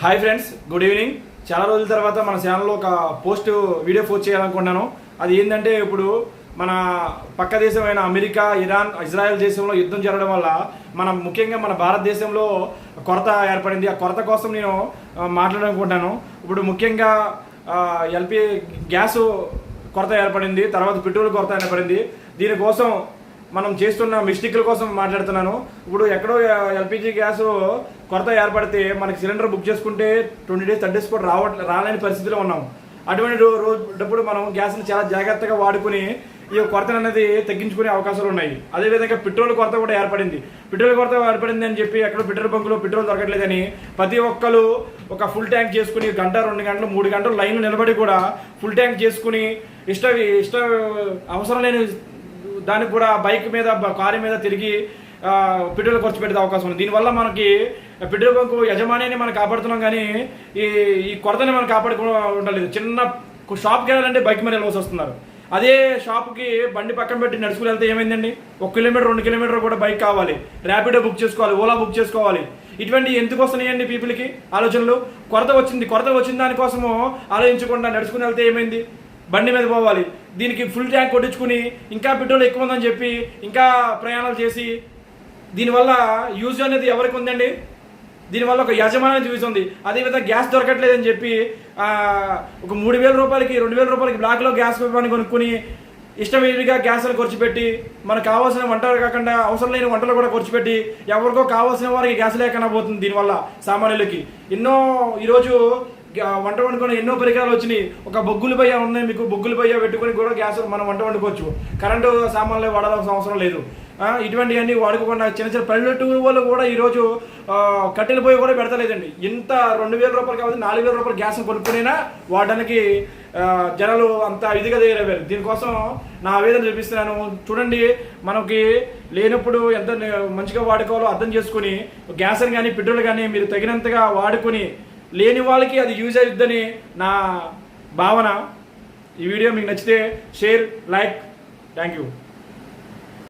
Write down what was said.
Hi friends, good evening. చాలా రోజుల తర్వాత మన ఛానల్లో ఒక వీడియో పోస్ట్ చేయాలనుకున్నాను. అది ఏంటంటే, ఇప్పుడు మన పక్క దేశమైన అమెరికా, ఇరాన్, ఇజ్రాయెల్ దేశంలో యుద్ధం జరగడం వల్ల ముఖ్యంగా మన భారతదేశంలో కొరత ఏర్పడింది. ఆ కొరత కోసం నేను మాట్లాడాలనుకుంటున్నాను. ఇప్పుడు ముఖ్యంగా ఎల్పి గ్యాస్ కొరత ఏర్పడింది, తర్వాత పెట్రోల్ కొరత ఏర్పడింది. దీనికోసం మనం చేస్తున్న మిస్టేక్ల కోసం మాట్లాడుతున్నాను. ఇప్పుడు ఎక్కడో ఎల్పిజి గ్యాస్ కొరత ఏర్పడితే మనకి సిలిండర్ బుక్ చేసుకుంటే 20 days 30 days కూడా రాలేని పరిస్థితిలో ఉన్నాం. అటువంటి రోజుప్పుడు మనం గ్యాస్ని చాలా జాగ్రత్తగా వాడుకుని ఈ కొరత అనేది తగ్గించుకునే అవకాశాలు ఉన్నాయి. అదేవిధంగా పెట్రోల్ కొరత కూడా ఏర్పడింది. పెట్రోల్ కొరత ఏర్పడింది అని చెప్పి ఎక్కడ పెట్రోల్ బంకులో పెట్రోల్ దొరకట్లేదని ప్రతి ఒక్కరు ఒక ఫుల్ ట్యాంక్ చేసుకుని గంట 2 గంటలు 3 గంటలు లైన్ నిలబడి కూడా ఫుల్ ట్యాంక్ చేసుకుని ఇష్ట అవసరం లేని దానికి కూడా బైక్ మీద కారు మీద తిరిగి పెట్రోల్ ఖర్చు పెట్టే అవకాశం ఉంది. దీనివల్ల మనకి పెట్రోల్ బంకు యజమానిని మనం కాపాడుతున్నాం, కానీ ఈ కొరతని మనం ఉండలేదు. చిన్న షాప్కి వెళ్ళాలంటే బైక్ మీద వెళ్ళవలసి వస్తున్నారు. అదే షాప్కి బండి పక్కన పెట్టి నడుచుకుని వెళ్తే ఏమైందండి, 1 కిలోమీటర్ 2 కిలోమీటర్ కూడా బైక్ కావాలి, ర్యాపిడో బుక్ చేసుకోవాలి, ఓలా బుక్ చేసుకోవాలి. ఇటువంటి ఎందుకు వస్తున్నాయండి పీపుల్కి ఆలోచనలు? కొరత వచ్చిన దానికోసము ఆలోచించకుండా నడుచుకుని వెళ్తే ఏమైంది, బండి మీద పోవాలి. దీనికి ఫుల్ ట్యాంక్ కొట్టించుకుని ఇంకా పెట్రోల్ ఎక్కువ ఉందని చెప్పి ఇంకా ప్రయాణాలు చేసి దీనివల్ల యూజ్ అనేది ఎవరికి ఉందండి? దీనివల్ల ఒక యజమాని యూజ్ ఉంది. అదేవిధంగా గ్యాస్ దొరకట్లేదని చెప్పి ఒక 3,000 రూపాయలకి 2,000 రూపాయలకి బ్లాక్లో గ్యాస్ పైన కొనుక్కుని ఇష్టమేవిగా గ్యాస్లు ఖర్చు పెట్టి మనకు కావాల్సిన వంటలు కాకుండా అవసరం లేని వంటలు కూడా ఖర్చు పెట్టి ఎవరికో కావాల్సిన వారికి గ్యాస్ లేకుండా పోతుంది. దీనివల్ల సామాన్యులకి ఈరోజు వంట వండుకొని ఎన్నో పరికరాలు వచ్చినాయి. ఒక బొగ్గులు పొయ్య ఉన్నాయి, మీకు బొగ్గులు పొయ్య పెట్టుకుని కూడా గ్యాస్ మనం వంట వండుకోవచ్చు. కరెంటు సామాన్లు వాడాల్సిన అవసరం లేదు. ఇటువంటివన్నీ వాడుకోకుండా చిన్న పల్లెటూరు వాళ్ళు కూడా ఈరోజు కట్టెల పొయ్యి కూడా పెడతలేదండి. ఇంత 2,000 రూపాయలు కాబట్టి 4,000 రూపాయలు గ్యాస్ కొనుక్కునైనా వాడడానికి జనాలు అంత ఇదిగా తయారయ్యారు. దీనికోసం నా ఆవేదన చూపిస్తున్నాను. చూడండి, మనకి లేనప్పుడు ఎంత మంచిగా వాడుకోవాలో అర్థం చేసుకుని గ్యాస్ కానీ పెట్రోల్ కానీ మీరు తగినంతగా వాడుకొని లేని వాళ్ళకి అది యూజ్ అవుతుందని నా భావన. ఈ వీడియో మీకు నచ్చితే షేర్, లైక్. Thank you.